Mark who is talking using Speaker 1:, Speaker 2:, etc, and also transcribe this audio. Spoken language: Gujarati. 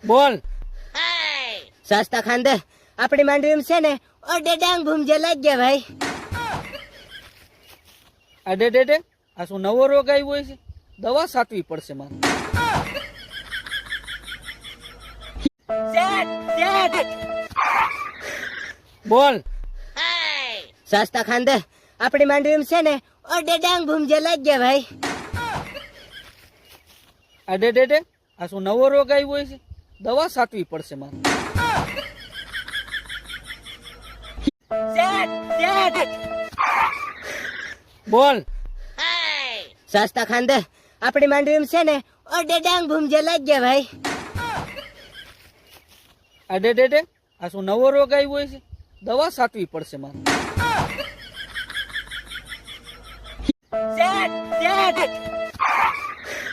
Speaker 1: બોલ.
Speaker 2: સસ્તા ખાંદે આપણી માંડવીમાં છે ને ઓડે ડાંગ ભૂમજે લાગ્યા ભાઈ.
Speaker 1: અડે ડેડે આ શું નવો રોગ આવ્યો છે? દવા સાચવી પડશે મારે. બોલ.
Speaker 2: સસ્તા ખાંદે આપણી માંડવીમાં છે ને ઓડે ડાંગ ભૂમજે લાગ્યા ભાઈ.
Speaker 1: અડે ડેડે આ શું નવો રોગ આવ્યો છે? દવા સાચવી પડશે મારે. બોલ.
Speaker 2: સસ્તા ખાંદે આપણી માંડવીમાં છે ને ઓડે ડાંગ ભૂમજે લાગ્યા ભાઈ.
Speaker 1: અડે ડેડે આ શું નવો રોગ આવ્યો છે? દવા સાચવી પડશે મારે.
Speaker 2: Dad!